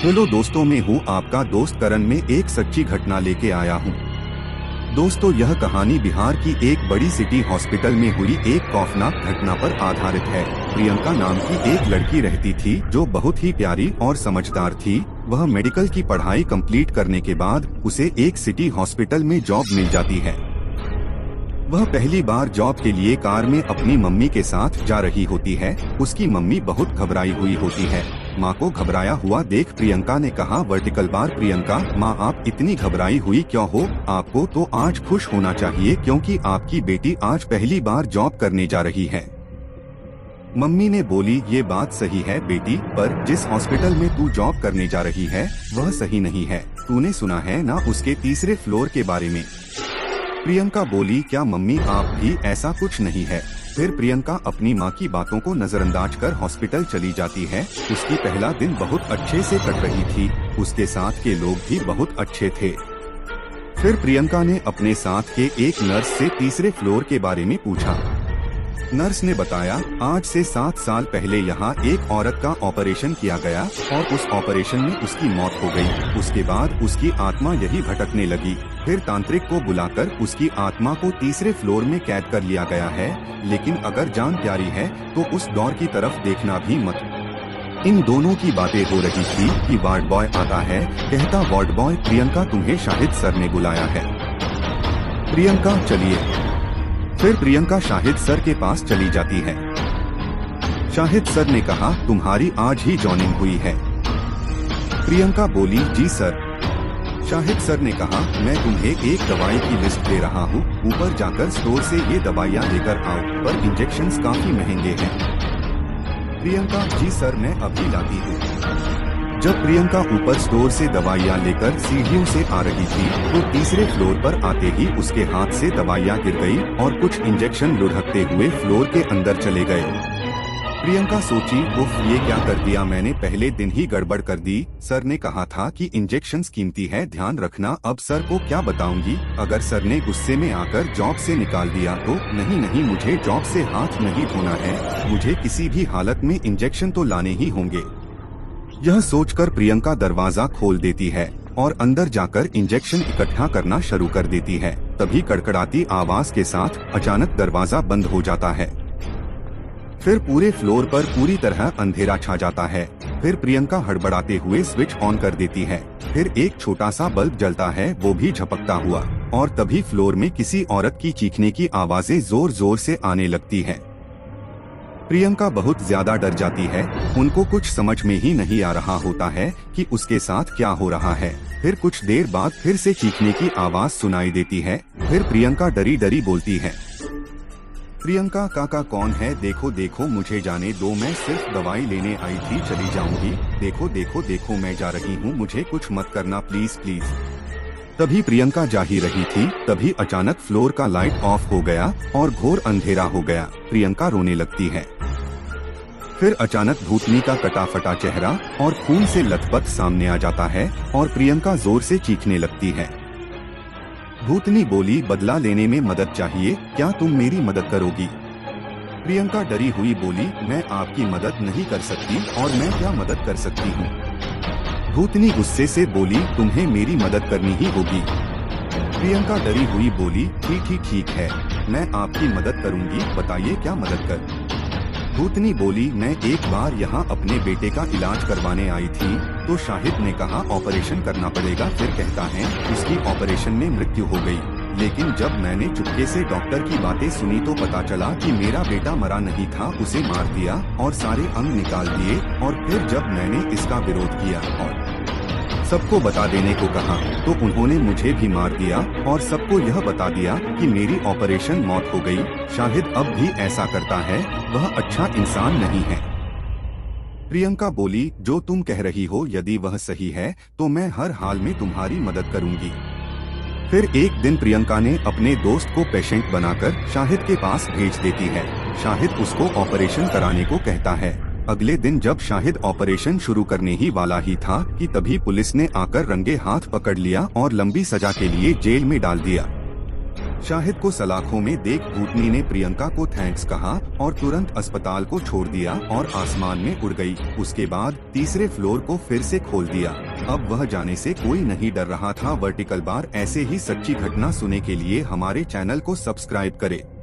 Hello दोस्तों, मैं हूँ आपका दोस्त करण। में एक सच्ची घटना लेके आया हूँ। दोस्तों, यह कहानी बिहार की एक बड़ी सिटी हॉस्पिटल में हुई एक खौफनाक घटना पर आधारित है। प्रियंका नाम की एक लड़की रहती थी जो बहुत ही प्यारी और समझदार थी। वह मेडिकल की पढ़ाई कंप्लीट करने के बाद उसे एक सिटी हॉस्पिटल में जॉब मिल जाती है। वह पहली बार जॉब के लिए कार में अपनी मम्मी के साथ जा रही होती है। उसकी मम्मी बहुत घबराई हुई होती है। माँ को घबराया हुआ देख प्रियंका ने कहा, वर्टिकल बार। प्रियंका, माँ आप इतनी घबराई हुई क्यों हो? आपको तो आज खुश होना चाहिए क्योंकि आपकी बेटी आज पहली बार जॉब करने जा रही है। मम्मी ने बोली, ये बात सही है बेटी, पर जिस हॉस्पिटल में तू जॉब करने जा रही है वह सही नहीं है। तूने सुना है ना उसके तीसरे फ्लोर के बारे में? प्रियंका बोली, क्या मम्मी, आप भी ऐसा कुछ नहीं है। फिर प्रियंका अपनी माँ की बातों को नजरअंदाज कर हॉस्पिटल चली जाती है। उसकी पहला दिन बहुत अच्छे से कट रही थी। उसके साथ के लोग भी बहुत अच्छे थे। फिर प्रियंका ने अपने साथ के एक नर्स से तीसरे फ्लोर के बारे में पूछा। नर्स ने बताया, आज से 7 साल पहले यहाँ एक औरत का ऑपरेशन किया गया और उस ऑपरेशन में उसकी मौत हो गई। उसके बाद उसकी आत्मा यही भटकने लगी। फिर तांत्रिक को बुलाकर उसकी आत्मा को तीसरे फ्लोर में कैद कर लिया गया है। लेकिन अगर जान प्यारी है तो उस डोर की तरफ देखना भी मत। इन दोनों की बातें हो रही थी कि वार्ड बॉय आता है। कहता, वार्ड बॉय, प्रियंका तुम्हें शाहिद सर ने बुलाया है। प्रियंका, चलिए। फिर प्रियंका शाहिद सर के पास चली जाती है। शाहिद सर ने कहा, तुम्हारी आज ही जॉइनिंग हुई है। प्रियंका बोली, जी सर। शाहिद सर ने कहा, मैं तुम्हें एक दवाई की लिस्ट दे रहा हूँ। ऊपर जाकर स्टोर से ये दवाइयाँ लेकर आओ, पर इंजेक्शंस काफी महंगे हैं। प्रियंका, जी सर, मैं अभी लाती हूँ। जब प्रियंका ऊपर स्टोर से दवाइयाँ लेकर सीढ़ियों से आ रही थी तो तीसरे फ्लोर पर आते ही उसके हाथ से दवाइयाँ गिर गई और कुछ इंजेक्शन लुढ़कते हुए फ्लोर के अंदर चले गए। प्रियंका सोची, उफ, ये क्या कर दिया मैंने, पहले दिन ही गड़बड़ कर दी। सर ने कहा था कि इंजेक्शंस कीमती है, ध्यान रखना। अब सर को क्या बताऊंगी? अगर सर ने गुस्से में आकर जॉब से निकाल दिया तो? नहीं, मुझे जॉब से हाथ नहीं धोना है। मुझे किसी भी हालत में इंजेक्शन तो लाने ही होंगे। यह सोचकर प्रियंका दरवाजा खोल देती है और अंदर जाकर इंजेक्शन इकट्ठा करना शुरू कर देती है। तभी कड़कड़ाती आवाज के साथ अचानक दरवाजा बंद हो जाता है। फिर पूरे फ्लोर पर पूरी तरह अंधेरा छा जाता है। फिर प्रियंका हड़बड़ाते हुए स्विच ऑन कर देती है। फिर एक छोटा सा बल्ब जलता है, वो भी झपकता हुआ, और तभी फ्लोर में किसी औरत की चीखने की आवाजें जोर जोर से आने लगती है। प्रियंका बहुत ज्यादा डर जाती है। उनको कुछ समझ में ही नहीं आ रहा होता है कि उसके साथ क्या हो रहा है। फिर कुछ देर बाद फिर से चीखने की आवाज सुनाई देती है। फिर प्रियंका डरी डरी बोलती है, प्रियंका काका, कौन है? देखो, मुझे जाने दो, मैं सिर्फ दवाई लेने आई थी, चली जाऊंगी। देखो, मैं जा रही हूँ, मुझे कुछ मत करना, प्लीज। तभी प्रियंका जा ही रही थी, तभी अचानक फ्लोर का लाइट ऑफ हो गया और घोर अंधेरा हो गया। प्रियंका रोने लगती है। फिर अचानक भूतनी का कटा फटा चेहरा और खून से लथपथ सामने आ जाता है और प्रियंका जोर से चीखने लगती है। भूतनी बोली, बदला लेने में मदद चाहिए, क्या तुम मेरी मदद करोगी? प्रियंका डरी हुई बोली, मैं आपकी मदद नहीं कर सकती, और मैं क्या मदद कर सकती हूँ? भूतनी गुस्से से बोली, तुम्हें मेरी मदद करनी ही होगी। प्रियंका डरी हुई बोली, ठीक है, मैं आपकी मदद करूँगी, बताइए क्या मदद कर? भूतनी बोली, मैं एक बार यहाँ अपने बेटे का इलाज करवाने आई थी तो शाहिद ने कहा ऑपरेशन करना पड़ेगा। फिर कहता है उसकी ऑपरेशन में मृत्यु हो गई। लेकिन जब मैंने चुपके से डॉक्टर की बातें सुनी तो पता चला कि मेरा बेटा मरा नहीं था, उसे मार दिया और सारे अंग निकाल दिए। और फिर जब मैंने इसका विरोध किया और सबको बता देने को कहा तो उन्होंने मुझे भी मार दिया और सबको यह बता दिया कि मेरी ऑपरेशन मौत हो गई। शाहिद अब भी ऐसा करता है, वह अच्छा इंसान नहीं है। प्रियंका बोली, जो तुम कह रही हो यदि वह सही है तो मैं हर हाल में तुम्हारी मदद करूंगी। फिर एक दिन प्रियंका ने अपने दोस्त को पेशेंट बनाकर शाहिद के पास भेज देती है। शाहिद उसको ऑपरेशन कराने को कहता है। अगले दिन जब शाहिद ऑपरेशन शुरू करने ही वाला ही था कि तभी पुलिस ने आकर रंगे हाथ पकड़ लिया और लंबी सजा के लिए जेल में डाल दिया। शाहिद को सलाखों में देख भूतनी ने प्रियंका को थैंक्स कहा और तुरंत अस्पताल को छोड़ दिया और आसमान में उड़ गई। उसके बाद तीसरे फ्लोर को फिर से खोल दिया। अब वह जाने से कोई नहीं डर रहा था। वर्टिकल बार ऐसे ही सच्ची घटना सुनने के लिए हमारे चैनल को सब्सक्राइब करें।